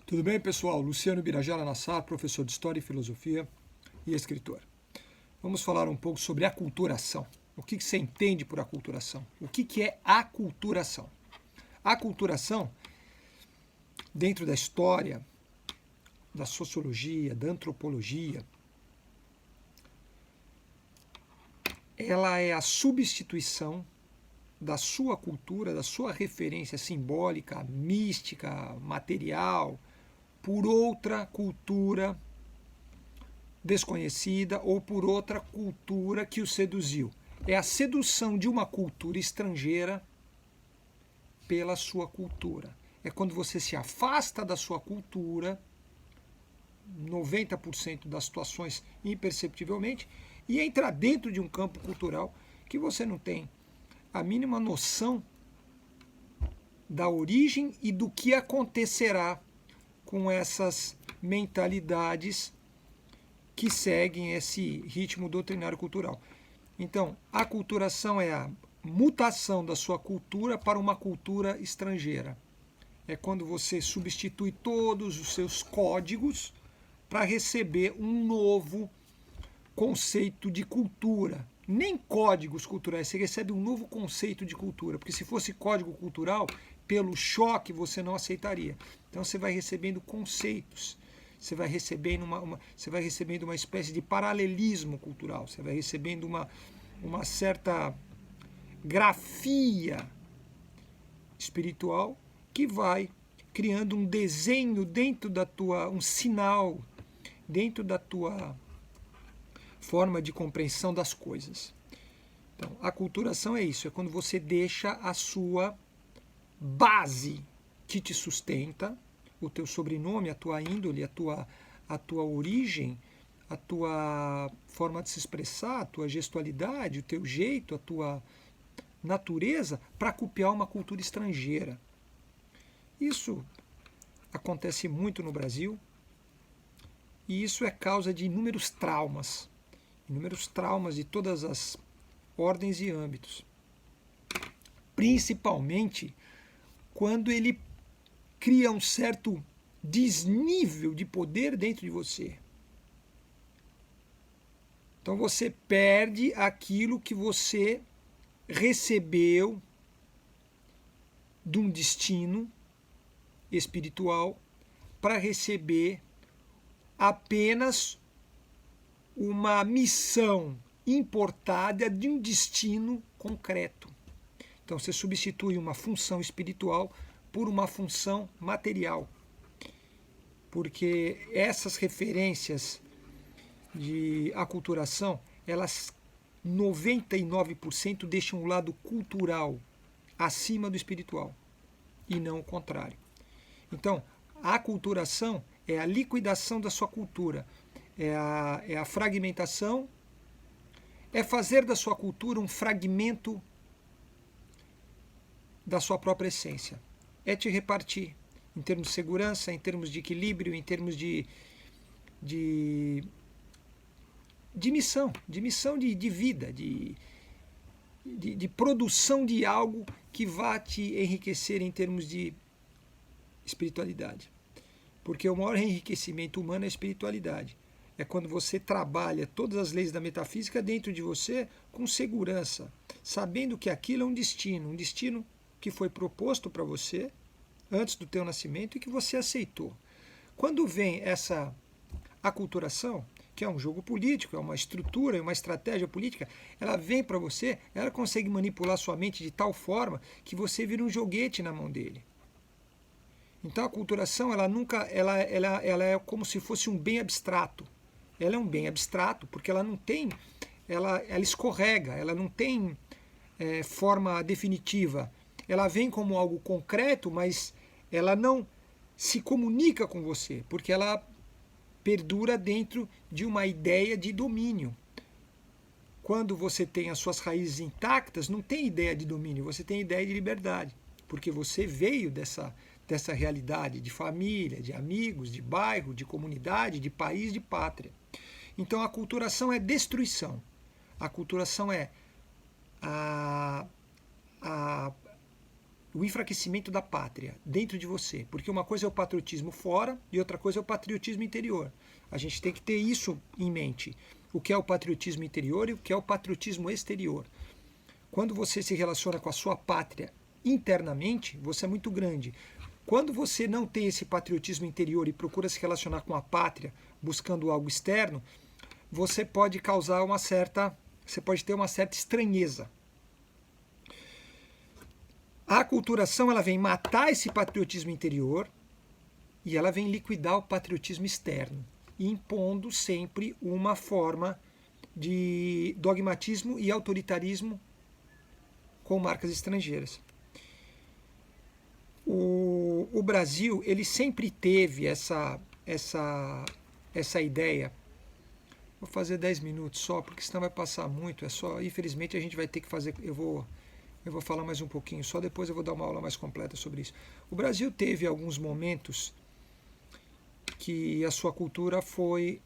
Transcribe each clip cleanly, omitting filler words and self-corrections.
Tudo bem, pessoal? Luciano Birajara Nassar, professor de História e Filosofia e escritor. Vamos falar um pouco sobre aculturação. O que você entende por aculturação? O que é aculturação? Aculturação, dentro da história, da sociologia, da antropologia, ela é a substituição da sua cultura, da sua referência simbólica, mística, material, por outra cultura desconhecida ou por outra cultura que o seduziu. É a sedução de uma cultura estrangeira pela sua cultura. É quando você se afasta da sua cultura, 90% das situações imperceptivelmente, e entra dentro de um campo cultural que você não tem a mínima noção da origem e do que acontecerá com essas mentalidades que seguem esse ritmo doutrinário cultural. Então, a aculturação é a mutação da sua cultura para uma cultura estrangeira. É quando você substitui todos os seus códigos para receber um novo conceito de cultura. Nem códigos culturais, você recebe um novo conceito de cultura, porque se fosse código cultural, pelo choque você não aceitaria. Então você vai recebendo conceitos, você vai recebendo uma espécie de paralelismo cultural, você vai recebendo uma certa grafia espiritual que vai criando um desenho dentro da tua, um sinal dentro da tua forma de compreensão das coisas. Então, a aculturação é isso, é quando você deixa a sua base que te sustenta, o teu sobrenome, a tua índole, a tua origem, a tua forma de se expressar, a tua gestualidade, o teu jeito, a tua natureza, para copiar uma cultura estrangeira. Isso acontece muito no Brasil e isso é causa de inúmeros traumas de todas as ordens e âmbitos. Principalmente quando ele cria um certo desnível de poder dentro de você. Então você perde aquilo que você recebeu de um destino espiritual para receber apenas uma missão importada de um destino concreto. Então você substitui uma função espiritual por uma função material. Porque essas referências de aculturação, elas 99% deixam o lado cultural acima do espiritual e não o contrário. Então, a aculturação é a liquidação da sua cultura, é a fragmentação, é fazer da sua cultura um fragmento da sua própria essência. É te repartir em termos de segurança, em termos de equilíbrio, em termos de missão de vida, de produção de algo que vá te enriquecer em termos de espiritualidade. Porque o maior enriquecimento humano é a espiritualidade. É quando você trabalha todas as leis da metafísica dentro de você com segurança, sabendo que aquilo é um destino que foi proposto para você antes do teu nascimento e que você aceitou. Quando vem essa aculturação, que é um jogo político, é uma estrutura, é uma estratégia política, ela vem para você, ela consegue manipular sua mente de tal forma que você vira um joguete na mão dele. Então a aculturação, ela é como se fosse um bem abstrato. Ela é um bem abstrato porque ela não tem, ela escorrega, ela não tem forma definitiva. Ela vem como algo concreto, mas ela não se comunica com você, porque ela perdura dentro de uma ideia de domínio. Quando você tem as suas raízes intactas, não tem ideia de domínio, você tem ideia de liberdade, porque você veio dessa realidade de família, de amigos, de bairro, de comunidade, de país, de pátria. Então a aculturação é destruição. A aculturação é a o enfraquecimento da pátria dentro de você, porque uma coisa é o patriotismo fora e outra coisa é o patriotismo interior. A gente tem que ter isso em mente, o que é o patriotismo interior e o que é o patriotismo exterior. Quando você se relaciona com a sua pátria internamente, você é muito grande. Quando você não tem esse patriotismo interior e procura se relacionar com a pátria, buscando algo externo, você pode causar você pode ter uma certa estranheza. A aculturação, ela vem matar esse patriotismo interior e ela vem liquidar o patriotismo externo, impondo sempre uma forma de dogmatismo e autoritarismo com marcas estrangeiras. O Brasil, ele sempre teve essa ideia. Vou fazer 10 minutos só, porque senão vai passar muito. Infelizmente a gente vai ter que fazer. Eu vou falar mais um pouquinho, só depois eu vou dar uma aula mais completa sobre isso. O Brasil teve alguns momentos que a sua cultura foi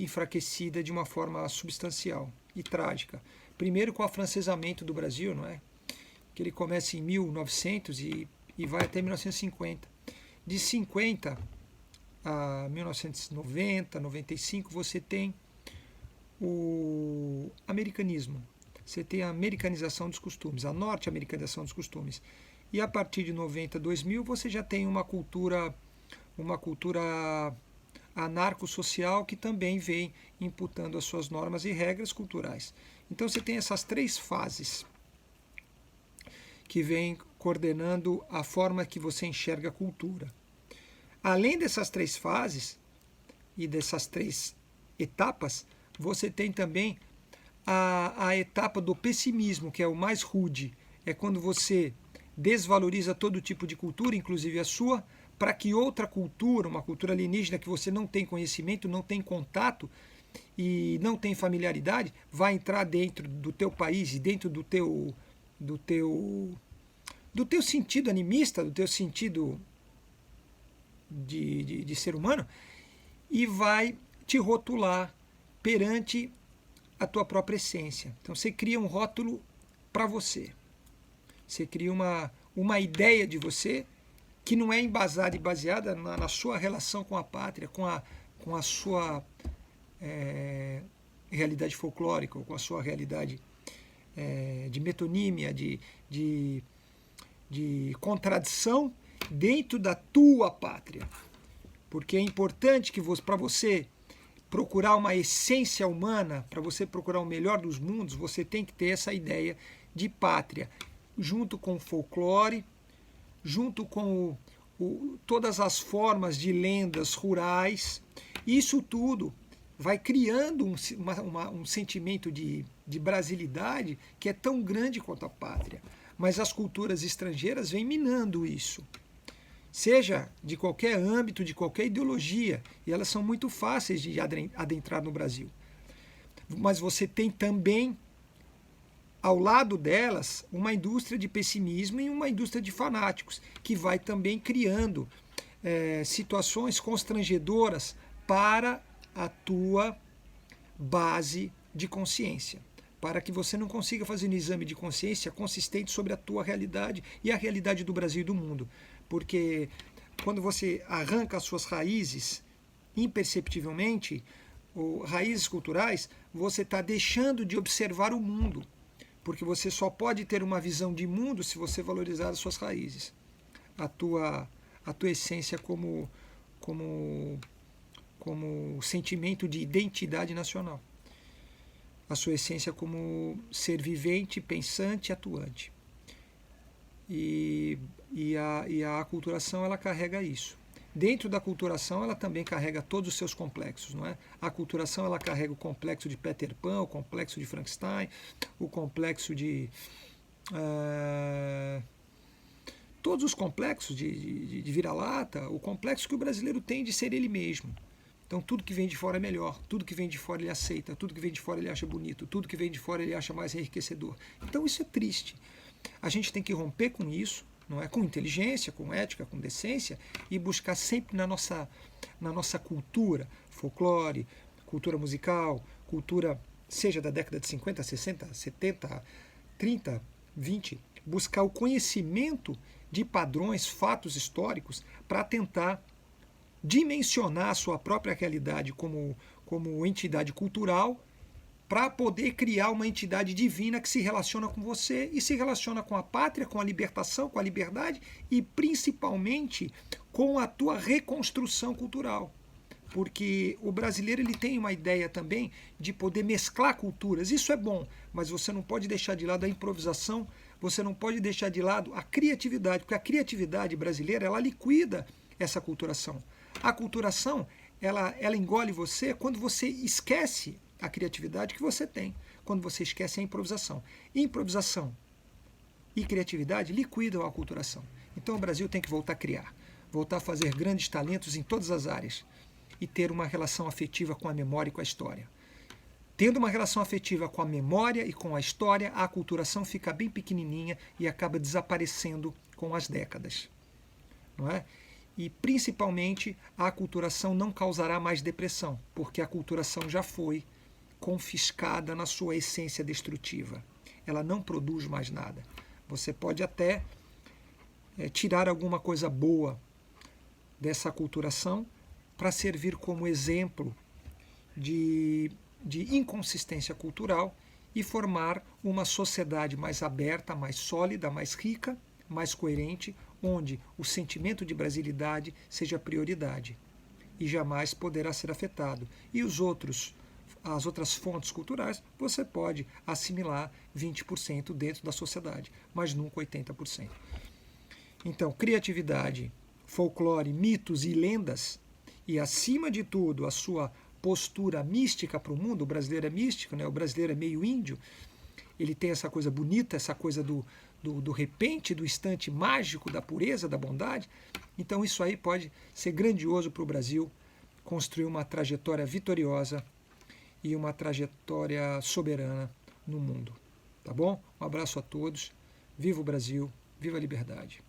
enfraquecida de uma forma substancial e trágica. Primeiro com o afrancesamento do Brasil, não é? Que ele começa em 1900 e vai até 1950. De 50 a 1990, 95, você tem o americanismo. Você tem a americanização dos costumes, a norte-americanização dos costumes. E a partir de 90, 2000, você já tem uma cultura anarco-social que também vem imputando as suas normas e regras culturais. Então você tem essas três fases que vêm coordenando a forma que você enxerga a cultura. Além dessas três fases e dessas três etapas, você tem também a etapa do pessimismo, que é o mais rude. É quando você desvaloriza todo tipo de cultura, inclusive a sua, para que outra cultura, uma cultura alienígena que você não tem conhecimento, não tem contato e não tem familiaridade, vai entrar dentro do teu país e dentro do teu sentido animista, do teu sentido de ser humano, e vai te rotular perante a tua própria essência. Então você cria um rótulo para você. Você cria uma ideia de você que não é embasada e baseada na sua relação com a pátria, com a sua realidade folclórica, ou com a sua realidade de metonímia, de contradição dentro da tua pátria. Porque é importante que para você procurar uma essência humana, para você procurar o melhor dos mundos, você tem que ter essa ideia de pátria, junto com o folclore, junto com todas as formas de lendas rurais. Isso tudo vai criando um sentimento de brasilidade que é tão grande quanto a pátria. Mas as culturas estrangeiras vêm minando isso. Seja de qualquer âmbito, de qualquer ideologia, e elas são muito fáceis de adentrar no Brasil. Mas você tem também, ao lado delas, uma indústria de pessimismo e uma indústria de fanáticos, que vai também criando situações constrangedoras para a tua base de consciência, para que você não consiga fazer um exame de consciência consistente sobre a tua realidade e a realidade do Brasil e do mundo. Porque quando você arranca as suas raízes imperceptivelmente, ou raízes culturais, você está deixando de observar o mundo. Porque você só pode ter uma visão de mundo se você valorizar as suas raízes. A tua essência como sentimento de identidade nacional. A sua essência como ser vivente, pensante, atuante. E a aculturação, ela carrega isso. Dentro da aculturação, ela também carrega todos os seus complexos, não é? A aculturação, ela carrega o complexo de Peter Pan, o complexo de Frankenstein, o complexo de todos os complexos de vira-lata, o complexo que o brasileiro tem de ser ele mesmo. Então tudo que vem de fora é melhor, tudo que vem de fora ele aceita, tudo que vem de fora ele acha bonito, tudo que vem de fora ele acha mais enriquecedor. Então isso é triste. A gente tem que romper com isso, não é? Com inteligência, com ética, com decência, e buscar sempre na nossa cultura, folclore, cultura musical, cultura, seja da década de 50, 60, 70, 30, 20, buscar o conhecimento de padrões, fatos históricos, para tentar dimensionar a sua própria realidade como entidade cultural, para poder criar uma entidade divina que se relaciona com você e se relaciona com a pátria, com a libertação, com a liberdade e principalmente com a tua reconstrução cultural. Porque o brasileiro ele tem uma ideia também de poder mesclar culturas. Isso é bom, mas você não pode deixar de lado a improvisação, você não pode deixar de lado a criatividade, porque a criatividade brasileira ela liquida essa aculturação. A aculturação ela engole você quando você esquece a criatividade que você tem, quando você esquece a improvisação. Improvisação e criatividade liquidam a aculturação. Então o Brasil tem que voltar a criar, voltar a fazer grandes talentos em todas as áreas e ter uma relação afetiva com a memória e com a história. Tendo uma relação afetiva com a memória e com a história, a aculturação fica bem pequenininha e acaba desaparecendo com as décadas. Não é? E, principalmente, a aculturação não causará mais depressão, porque a aculturação já foi confiscada na sua essência destrutiva. Ela não produz mais nada. Você pode até tirar alguma coisa boa dessa aculturação para servir como exemplo de inconsistência cultural e formar uma sociedade mais aberta, mais sólida, mais rica, mais coerente, onde o sentimento de brasilidade seja prioridade e jamais poderá ser afetado. E as outras fontes culturais, você pode assimilar 20% dentro da sociedade, mas nunca 80%. Então, criatividade, folclore, mitos e lendas, e acima de tudo a sua postura mística para o mundo. O brasileiro é místico, né? O brasileiro é meio índio, ele tem essa coisa bonita, essa coisa do repente, do instante mágico, da pureza, da bondade. Então isso aí pode ser grandioso para o Brasil, construir uma trajetória vitoriosa e uma trajetória soberana no mundo. Tá bom? Um abraço a todos. Viva o Brasil, viva a liberdade.